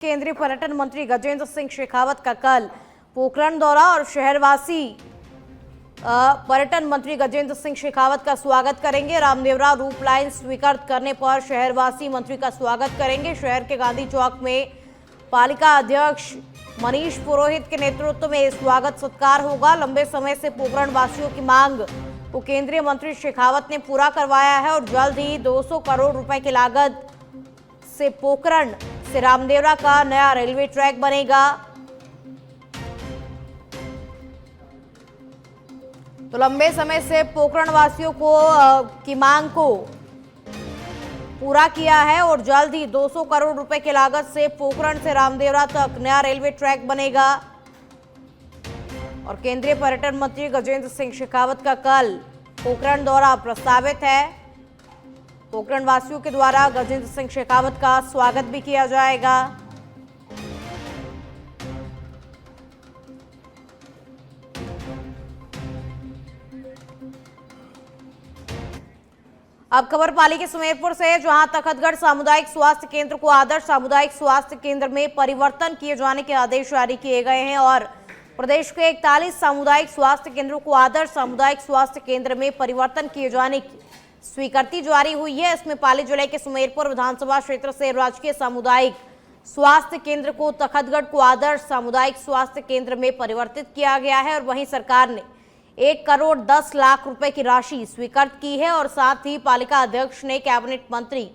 केंद्रीय पर्यटन मंत्री गजेंद्र सिंह शेखावत का कल पोखरण दौरा और शहरवासी पर्यटन मंत्री गजेंद्र सिंह शेखावत का स्वागत करेंगे। रामदेवरा रूप लाइन स्वीकृत करने पर शहरवासी मंत्री का स्वागत करेंगे। शहर के गांधी चौक में पालिका अध्यक्ष मनीष पुरोहित के नेतृत्व में स्वागत सत्कार होगा। लंबे समय से पोखरण वासियों की मांग को केंद्रीय मंत्री शेखावत ने पूरा करवाया है और जल्द ही 200 करोड़ रुपए की लागत से पोखरण से रामदेवरा का नया रेलवे ट्रैक बनेगा। तो लंबे समय से पोखरण वासियों की मांग को पूरा किया है और जल्द ही 200 करोड़ रुपए की लागत से पोखरण से रामदेवरा तक नया रेलवे ट्रैक बनेगा। और केंद्रीय पर्यटन मंत्री गजेंद्र सिंह शेखावत का कल पोखरण दौरा प्रस्तावित है। पोखरण वासियों के द्वारा गजेंद्र सिंह शेखावत का स्वागत भी किया जाएगा। अब खबर पाली के सुमेरपुर से है, जहां तखतगढ़ सामुदायिक स्वास्थ्य केंद्र को आदर्श सामुदायिक स्वास्थ्य केंद्र में परिवर्तन किए जाने के आदेश जारी किए गए हैं और प्रदेश के 41 सामुदायिक स्वास्थ्य केंद्रों को आदर्श सामुदायिक स्वास्थ्य केंद्र में परिवर्तन किए जाने की स्वीकृति जारी हुई है। इसमें पाली जिले के सुमेरपुर विधानसभा क्षेत्र से राजकीय सामुदायिक स्वास्थ्य केंद्र को तखतगढ़ को आदर्श सामुदायिक स्वास्थ्य केंद्र में परिवर्तित किया गया है और वहीं सरकार ने 1 करोड़ 10 लाख रुपए की राशि स्वीकृत की है और साथ ही पालिका अध्यक्ष ने कैबिनेट मंत्री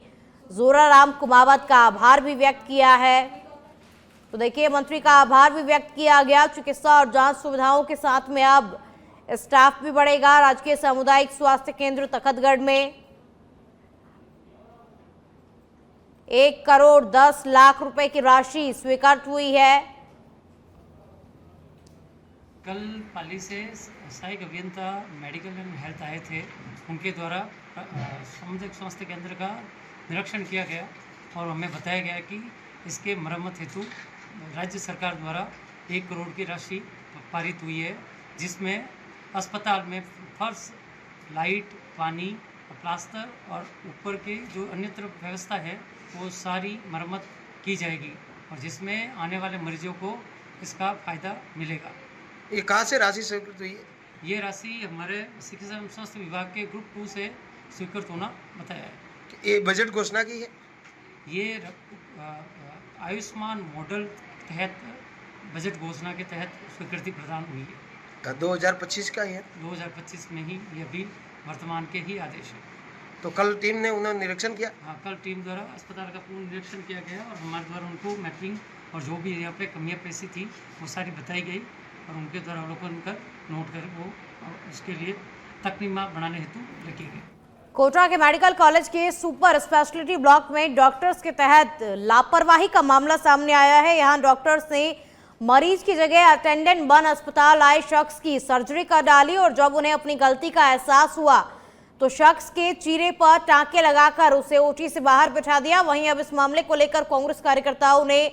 जोराराम कुमावत का आभार भी व्यक्त किया है। तो देखिए, मंत्री का आभार भी व्यक्त किया गया। चिकित्सा और जांच सुविधाओं के साथ में अब स्टाफ भी बढ़ेगा। राजकीय सामुदायिक स्वास्थ्य केंद्र तखतगढ़ में 1 करोड़ 10 लाख रुपए की राशि स्वीकृत हुई है। कल पाली से सहायक अभियंता मेडिकल एंड हेल्थ आए थे, उनके द्वारा सामुदायिक स्वास्थ्य केंद्र का निरीक्षण किया गया और हमें बताया गया कि इसके मरम्मत हेतु राज्य सरकार द्वारा 1 करोड़ की राशि पारित हुई है, जिसमें अस्पताल में फर्श, लाइट, पानी, प्लास्टर और ऊपर की जो अन्यत्र व्यवस्था है वो सारी मरम्मत की जाएगी और जिसमें आने वाले मरीजों को इसका फ़ायदा मिलेगा। ये कहाँ से राशि स्वीकृत हुई है? ये राशि हमारे चिकित्सा एवं स्वास्थ्य विभाग के ग्रुप 2 से स्वीकृत होना बताया है। ये बजट घोषणा की है? ये आयुष्मान मॉडल तहत बजट घोषणा के तहत स्वीकृति प्रदान हुई है। 2025 का है? 2025 में ही ये भी वर्तमान के ही आदेश है। तो कल टीम ने उन्हें निरीक्षण किया? हाँ, कल टीम द्वारा अस्पताल का पूर्ण निरीक्षण किया गया और हमारे द्वारा उनको मैपिंग और जो भी यहाँ पे कमियाँ पेशी थी वो सारी बताई गई और उनके द्वारा अवलोकन कर नोट कर वो उसके लिए तकनीमा बनाने हेतु रखी गई। कोटा के मेडिकल कॉलेज के सुपर स्पेशलिटी ब्लॉक में डॉक्टर्स के तहत लापरवाही का मामला सामने आया है। यहां डॉक्टर्स ने मरीज की जगह अटेंडेंट बन अस्पताल आए शख्स की सर्जरी कर डाली और जब उन्हें अपनी गलती का एहसास हुआ तो शख्स के चीरे पर टांके लगाकर उसे ओटी से बाहर बिठा दिया। वहीं अब इस मामले को लेकर कांग्रेस कार्यकर्ताओं ने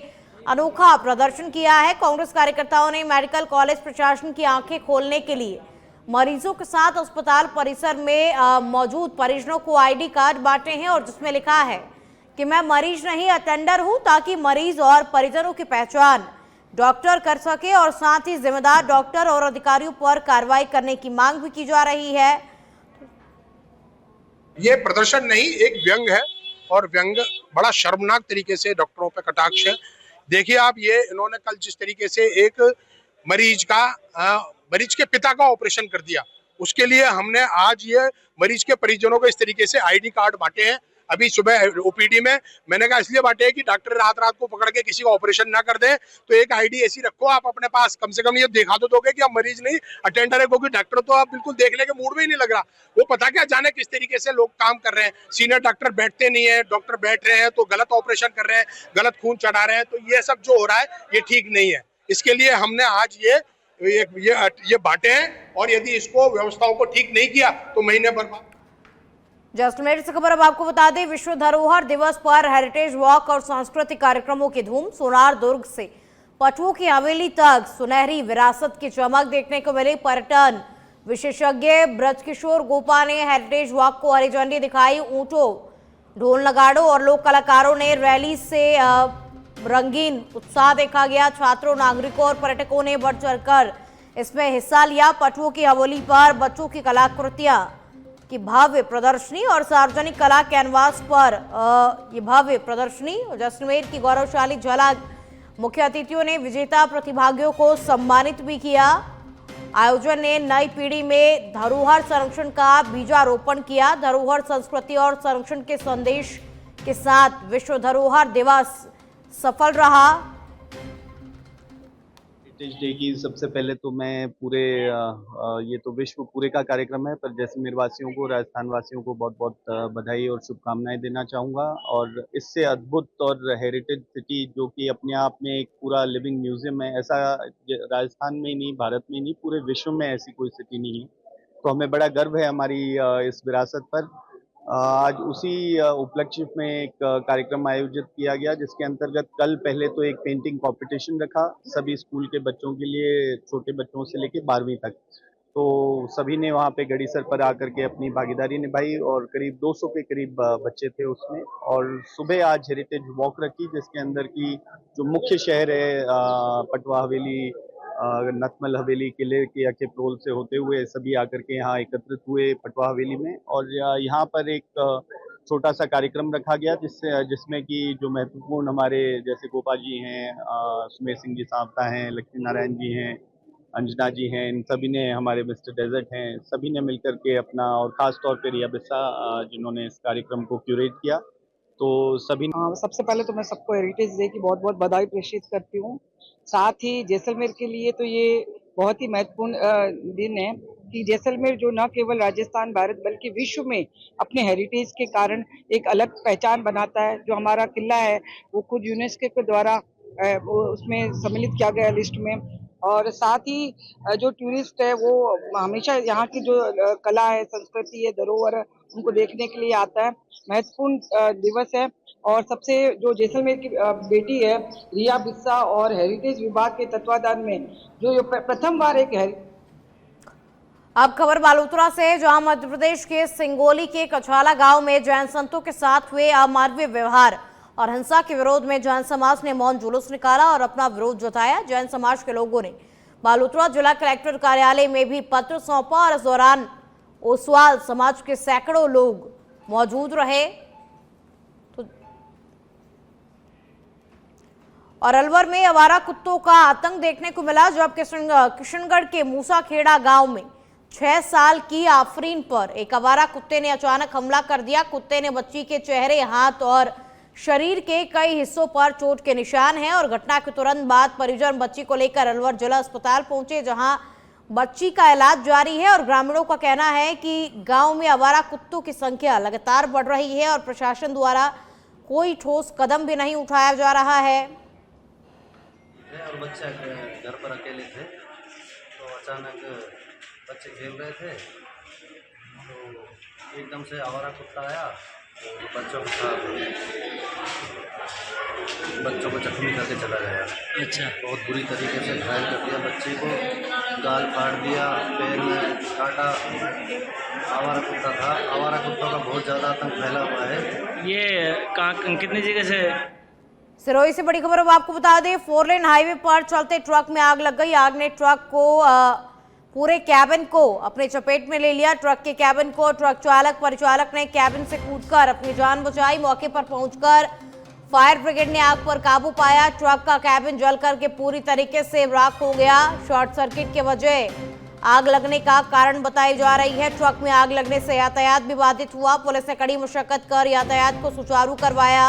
अनोखा प्रदर्शन किया है। कांग्रेस कार्यकर्ताओं ने मेडिकल कॉलेज प्रशासन की आंखें खोलने के लिए मरीजों के साथ अस्पताल परिसर में मौजूद परिजनों को आईडी कार्ड बांटे हैं और जिसमें लिखा है कि मैं मरीज नहीं अटेंडर हूं, ताकि मरीज और परिजनों की पहचान डॉक्टर कर सके और साथ ही जिम्मेदार डॉक्टर और अधिकारियों पर कार्रवाई करने की मांग भी की जा रही है। ये प्रदर्शन नहीं, एक व्यंग है और व्यंग बड़ा शर्मनाक तरीके से डॉक्टरों पे कटाक्ष है। देखिए आप, ये इन्होंने कल जिस तरीके से एक मरीज के पिता का ऑपरेशन कर दिया, उसके लिए हमने आज ये मरीज के परिजनों को इस तरीके से आईडी कार्ड बांटे हैं। अभी सुबह ओपीडी में मैंने कहा इसलिए बांटे हैं कि डॉक्टर रात रात को पकड़ के किसी का ऑपरेशन ना कर दे, तो एक आईडी ऐसी रखो आप अपने पास, कम से कम ये दिखा तो दोगे कि आप मरीज नहीं अटेंडर है, क्योंकि डॉक्टर तो आप बिल्कुल देखने के मूड में ही नहीं लग रहा। वो पता क्या जाने किस तरीके से लोग काम कर रहे हैं। सीनियर डॉक्टर बैठते नहीं है, डॉक्टर बैठ रहे हैं तो गलत ऑपरेशन कर रहे हैं, गलत खून चढ़ा रहे हैं। तो ये सब जो हो रहा है ये ठीक नहीं है। इसके लिए हमने आज ये बांटे हैं और यदि इसको व्यवस्थाओं को ठीक नहीं किया तो महीने भर। जस्ट मिनट से खबर अब आपको बता दें, विश्व धरोहर दिवस पर हेरिटेज वॉक और सांस्कृतिक कार्यक्रमों की धूम। सोनार दुर्ग से पटुओं की हवेली तक सुनहरी विरासत की चमक देखने को मिली। पर्यटन विशेषज्ञ ब्रजकिशोर गोपा ने हेरिटेज वॉक को हरी झंडी दिखाई। ऊंटों, ढोल नगाड़ों और लोक कलाकारों ने रैली से रंगीन उत्साह देखा गया। छात्रों, नागरिकों और पर्यटकों ने बढ़ चढ़कर इसमें हिस्सा लिया। पटुओं की हवेली पर बच्चों की कलाकृतियां की भव्य प्रदर्शनी और सार्वजनिक कला कैनवास पर ये भव्य प्रदर्शनी, जैसलमेर की गौरवशाली झलक। मुख्य अतिथियों ने विजेता प्रतिभागियों को सम्मानित भी किया। आयोजन ने नई पीढ़ी में धरोहर संरक्षण का बीजारोपण किया। धरोहर संस्कृति और संरक्षण के संदेश के साथ विश्व धरोहर दिवस सफल रहा। हेरिटेज डे की सबसे पहले तो मैं पूरे ये तो विश्व पूरे का कार्यक्रम है, पर जैसलमेर वासियों को, राजस्थान वासियों को बहुत बहुत बधाई और शुभकामनाएं देना चाहूँगा। और इससे अद्भुत और हेरिटेज सिटी, जो कि अपने आप में एक पूरा लिविंग म्यूजियम है, ऐसा राजस्थान में ही नहीं, भारत में ही नहीं, पूरे विश्व में ऐसी कोई सिटी नहीं है। तो हमें बड़ा गर्व है हमारी इस विरासत पर। आज उसी उपलक्ष्य में एक कार्यक्रम आयोजित किया गया, जिसके अंतर्गत कल पहले तो एक पेंटिंग कंपटीशन रखा सभी स्कूल के बच्चों के लिए, छोटे बच्चों से लेकर 12वीं तक। तो सभी ने वहाँ पे गढ़ीसर पर आकर के अपनी भागीदारी निभाई और करीब 200 के करीब बच्चे थे उसमें। और सुबह आज हेरिटेज वॉक रखी, जिसके अंदर की जो मुख्य शहर है पटवा हवेली, नथमल हवेली, किले के अकेप्रोल से होते हुए सभी आकर के यहाँ एकत्रित हुए पटवा हवेली में। और यहाँ पर एक छोटा सा कार्यक्रम रखा गया, जिसमें कि जो महत्वपूर्ण हमारे जैसे गोपा जी हैं, सुमेर सिंह जी साहबता हैं, लक्ष्मी नारायण जी हैं, अंजना जी हैं, इन सभी ने, हमारे मिस्टर डेजर्ट हैं, सभी ने मिलकर के अपना, और खास तौर पे रिया बिस्सा जिन्होंने इस कार्यक्रम को क्यूरेट किया, तो सभी। सबसे पहले तो मैं सबको हेरिटेज डे की बहुत बहुत बधाई प्रेषित करती हूँ। साथ ही जैसलमेर के लिए तो ये बहुत ही महत्वपूर्ण दिन है कि जैसलमेर जो न केवल राजस्थान, भारत बल्कि विश्व में अपने हेरिटेज के कारण एक अलग पहचान बनाता है। जो हमारा किला है वो खुद यूनेस्को के द्वारा उसमें सम्मिलित किया गया लिस्ट में। और साथ ही जो टूरिस्ट है वो हमेशा यहाँ की जो कला है, संस्कृति है, धरोहर है, उनको देखने के लिए आता है। महत्वपूर्ण दिवस है। और सबसे जो जैसलमेर की बेटी है रिया बिस्सा, और हेरिटेज विभाग के तत्वाधान में जो प्रथम बार एक अब खबर बालोतरा से, जहां मध्य प्रदेश के सिंगोली के कछाला गांव में जैन संतों के साथ हुए अमानवीय व्यवहार और हिंसा के विरोध में जैन समाज ने मौन जुलूस निकाला और अपना विरोध जताया। जैन समाज के लोगों ने बालोतरा जिला कलेक्टर कार्यालय में भी पत्र सौंपा और इस दौरान ओसवाल समाज के सैकड़ों लोग मौजूद रहे। और अलवर में आवारा कुत्तों का आतंक देखने को मिला, जब किशनगढ़ के मूसाखेड़ा गांव में 6 साल की आफरीन पर एक आवारा कुत्ते ने अचानक हमला कर दिया। कुत्ते ने बच्ची के चेहरे, हाथ और शरीर के कई हिस्सों पर चोट के निशान हैं। और घटना के तुरंत बाद परिजन बच्ची को लेकर अलवर जिला अस्पताल पहुंचे, जहां बच्ची का इलाज जारी है। और ग्रामीणों का कहना है कि गांव में आवारा कुत्तों की संख्या लगातार बढ़ रही है और प्रशासन द्वारा कोई ठोस कदम भी नहीं उठाया जा रहा है। और बच्चे घर पर अकेले थे, तो अचानक बच्चे खेल रहे थे, तो एकदम से आवारा कुत्ता आया, तो बच्चों को जख्मी करके चला गया। अच्छा। बहुत बुरी तरीके से घायल कर दिया बच्चे को, गाल फाड़ दिया, पैर में काटा। आवारा कुत्ता था। आवारा कुत्तों का बहुत ज़्यादा आतंक फैला हुआ है। ये कहाँ, कितनी जगह से? सिरोही से बड़ी खबर अब आपको बता दें, 4 लेन हाईवे पर चलते ट्रक में आग लग गई। आग ने ट्रक को पूरे कैबिन को अपने चपेट में ले लिया। ट्रक के कैबिन को ट्रक चालक, परिचालक ने कैबिन से कूदकर अपनी जान बचाई। मौके पर पहुंचकर फायर ब्रिगेड ने आग पर काबू पाया। ट्रक का कैबिन जलकर के पूरी तरीके से राख हो गया। शॉर्ट सर्किट के वजह आग लगने का कारण बताई जा रही है। ट्रक में आग लगने से यातायात भी बाधित हुआ। पुलिस ने कड़ी मशक्कत कर यातायात को सुचारू करवाया।